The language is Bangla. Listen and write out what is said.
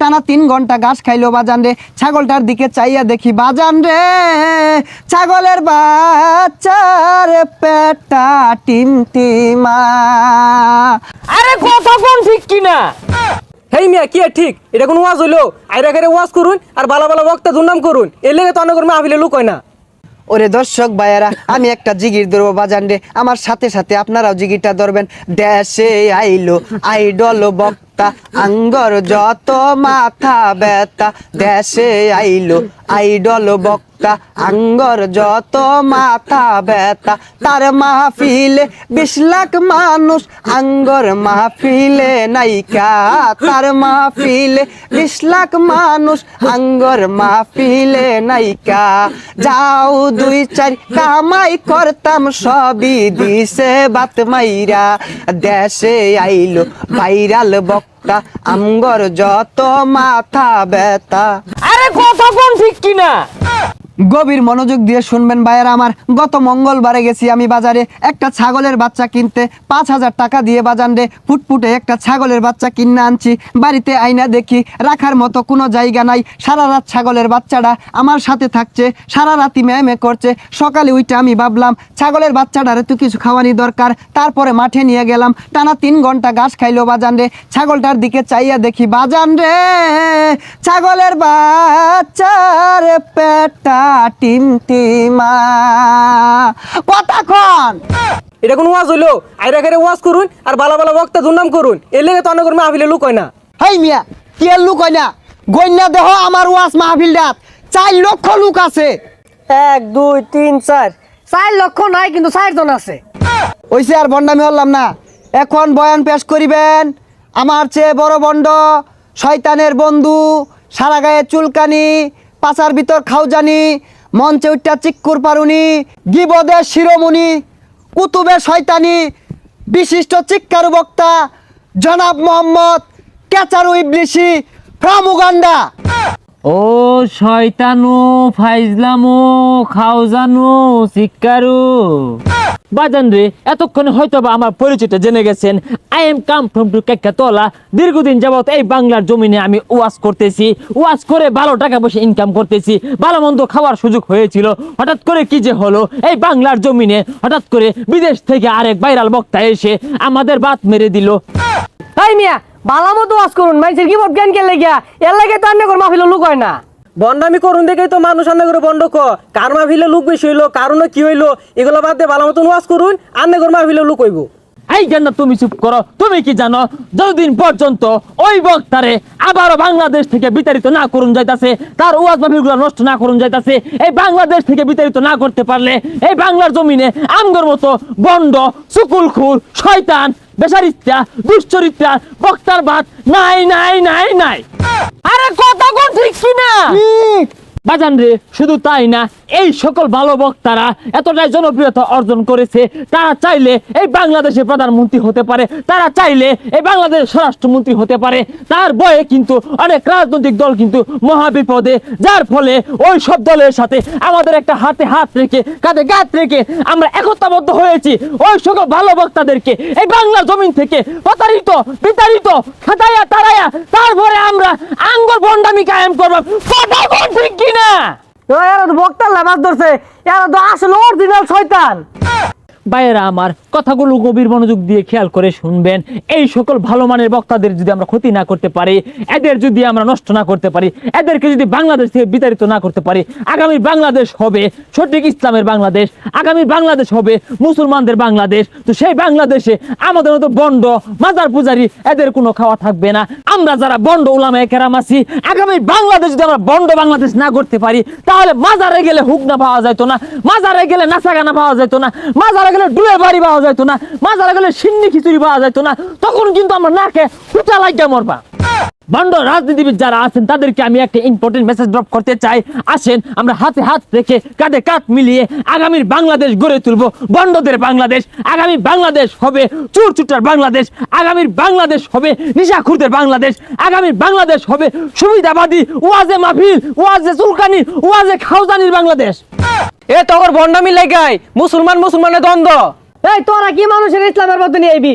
টানা 3 ঘন্টা ঘাস খাইলো বাজান রে। ছাগলটার দিকে চাইয়া দেখি বাজান রে, ছাগলের বাচ্চার পেটটা টিমটিমা। আরে কথা কোন ঠিক কিনা? হেই মিয়া কি ঠিক? এটা কোন ওয়াজ হইলো? আইরা করে ওয়াজ করুন আর ভালো ভালো বক্তা দুর্নাম করুন, এর লেগে তো অনেক মাহফিলে লোক হয় না। ওরে দর্শক ভাইয়েরা, আমি একটা জিগির ধরবো বাজান রে, আমার সাথে সাথে আপনারাও জিগিরটা ধরবেন। দেশে আইলো আইডল বক্তা, আঙ্গর যত মাথা ব্যথা। দেশে আইলো আইডল বক্তা, আঙ্গর যত মাথা ব্যথা। তার মাহফিলে 20 লাখ মানুষ, আঙ্গর মাহফিলে নাইকা। তার মাহফিলে 20 লাখ মানুষ, আঙ্গর মাহফিলে নাইকা। যাও 2-4 কামাই করতাম, সবই দিছে বাত মাইরা। দেশে আইলো ভাইরাল বক্তা, আঙ্গর যত মাথা ব্যথা। আরে কথা কোন ঠিক কিনা? গভীর মনোযোগ দিয়ে শুনবেন ভাইয়েরা আমার। গত মঙ্গলবারে গেছি আমি বাজারে একটা ছাগলের বাচ্চা কিনতে। 5000 টাকা দিয়ে বাজান রে ফুটফুটে একটা ছাগলের বাচ্চা কিনে আনছি। বাড়িতে আইনা দেখি রাখার মতো কোনো জায়গা নাই। সারা রাত ছাগলের বাচ্চাটা আমার সাথে থাকছে, সারা রাতি ম্যামে করছে। সকালে উইটা আমি ভাবলাম ছাগলের বাচ্চাটারে তো কিছু খাওয়ানি দরকার। তারপরে মাঠে নিয়ে গেলাম, টানা 3 ঘন্টা ঘাস খাইলো বাজান রে। ছাগলটার দিকে চাইয়া দেখি বাজান রে, ছাগলের বাচ্চার পেটটা টিমটিমা। কতক্ষণ? এটা কোন ওয়াজ হইলো? আইরা করে ওয়াজ করুন আর ভালো ভালো বক্তা দুর্নাম করুন, এর লেগে তো অনেক মাহফিলে লোক হয় না। হেই মিয়া কি আর লুক হয় না? গইনা দেহ আমার ওয়াজ মাহফিলটাত 4 লক্ষ লোক আছে। 1 2 3 4 4 লক্ষ নাই, কিন্তু 4 জন আছে। ওইসে আর বন্ডামি হলাম না। এখন বয়ান পেশ করিবেন আমার চেয়ে বড় বন্ড, শয়তানের বন্ধু, সারা গায়ে চুলকানি, পাছার ভিতর খাওজানি, মঞ্চে উঠটা চিক্কুর পারুনি, গিবদের শিরোমণি, কুতুবে শয়তানি, বিশিষ্ট চিক্কারু বক্তা জনাব মোহাম্মদ কেচারু ইবলিসি ফ্রম উগান্ডা। ও শয়তানু ফাইজলামু খাওজানু সিক্কারু বাজান রে, এতক্ষণে হয়তো বা আমার পরিচয়টা জেনে গেছেন। I am come from to কেকাতলা। দীর্ঘদিন যাবত এই বাংলার জমিনে আমি ওয়াজ করতেছি, ওয়াজ করে ভালো টাকা পয়সা ইনকাম করতেছি, ভালো মন্দ খাওয়ার সুযোগ হয়েছিল। হঠাৎ করে কি যে হলো, এই বাংলার জমিনে হঠাৎ করে বিদেশ থেকে আরেক ভাইরাল বক্তা এসে আমাদের বাত মেরে দিল। তাই মিয়া ভালো মতো ওয়াজ করুন, মানুষের কি বট জ্ঞান কে লাগিয়া, এর লাগে তো অনেক মাহফিলে লোক হয় না। বন্ডামি করুন দেখেই তো মানুষ আন্না করে বন্ড কার মাহফিলে লোক বেশি হইলো, কারণ কি হইলো, এগুলো বাদ দিয়ে ভালো মতন ওয়াজ করুন, আন্না করে মাহফিলে লোক হইব। এই কেন তুমি চুপ করো? তুমি কি জানো যতদিন পর্যন্ত ওই বক্তারে আবারও বাংলাদেশ থেকে বিতাড়িত না করুন যাইতাছে, তার ওয়াজ মাহফিলগুলো নষ্ট না করুন যাইতাছে, এই বাংলাদেশ থেকে বিতাড়িত না করতে পারলে এই বাংলার জমিনে আমগর মতো বন্ড সুকুলখুর শয়তান বেচারিত্রা দুশ্চরিত্রা বক্তার বাদ নাই নাই নাই নাই। আরে কথা কোন ঠিক কিনা? বাজান রে, শুধু তাই না, এই সকল ভালো বক্তারা এতটাই জনপ্রিয়তা অর্জন করেছে, তারা চাইলে এই বাংলাদেশের প্রধানমন্ত্রী হতে পারে, তারা চাইলে এই বাংলাদেশের স্বরাষ্ট্রমন্ত্রী হতে পারে। তার বয়ে কিন্তু অনেক রাজনৈতিক দল কিন্তু মহাবিপদে, যার ফলে ওই সব দলের সাথে আমাদের একটা হাতে হাত রেখে কাঁধে কাঁধ রেখে আমরা একতাবদ্ধ হয়েছি ওই সকল ভালো বক্তাদেরকে এই বাংলা জমিন থেকে প্রতারিত বিতাড়িত খাতাইয়া তারাইয়া তারপরে আমরা আঙ্গর বন্ডামি কায়েম করব। কথা কোন ঠিক কিনা? এরা তো বক্তার লাভ ধরছে, এরা তো আসলে অরিজিনাল শয়তান। ভাইয়েরা আমার, কথাগুলো গভীর মনোযোগ দিয়ে খেয়াল করে শুনবেন। এই সকল ভালো মানের বক্তাদের যদি আমরা ক্ষতি না করতে পারি, এদের যদি আমরা নষ্ট না করতে পারি, এদেরকে যদি বাংলাদেশ থেকে বিতাড়িত না করতে পারি, আগামী বাংলাদেশ হবে সঠিক ইসলামের বাংলাদেশ, আগামী বাংলাদেশ হবে মুসলমানদের বাংলাদেশ। তো সেই বাংলাদেশে আমাদের মতো বন্ড মাজার পূজারি এদের কোনো খাওয়া থাকবে না। আমরা যারা বন্ড উলামায়ে কেরাম আছি, আগামী বাংলাদেশ যদি আমরা বন্ড বাংলাদেশ না করতে পারি, তাহলে মাজারে গেলে হুকনা পাওয়া যেত না, মাজারে গেলে নাচাগানা পাওয়া যেত না, মাজারে গেলে ডুলের বাড়ি পাওয়া যেত না, মাজারে গেলে সিন্নি খিচুড়ি পাওয়া যেত না। তখন কিন্তু আমরা নাকে হুটা লাগিয়া মরবা। বন্ড রাজনীতিবিদ যারা আছেন তাদেরকে আমি একটা ইম্পর্টেন্ট মেসেজ ড্রপ করতে চাই। আসেন আমরা হাতে হাত রেখে কাঁধে কাঁধ মিলিয়ে আগামীর বাংলাদেশ গড়ে তুলব, বন্ডদের বাংলাদেশ। আগামী বাংলাদেশ হবে চোর চুটার বাংলাদেশ, আগামীর বাংলাদেশ হবে নিশাখুরদের বাংলাদেশ, আগামীর বাংলাদেশ হবে সুবিধাবাদী ওয়াজে মাহফিল ওয়াজে চুলকানি ওয়াজে খাওজানির বাংলাদেশ। এ তোর বন্ডামি লাগাই মুসলমানের দ্বন্দ্ব। এই তোরা কি মানুষের ইসলামের মধ্যে নিয়ে আইবি?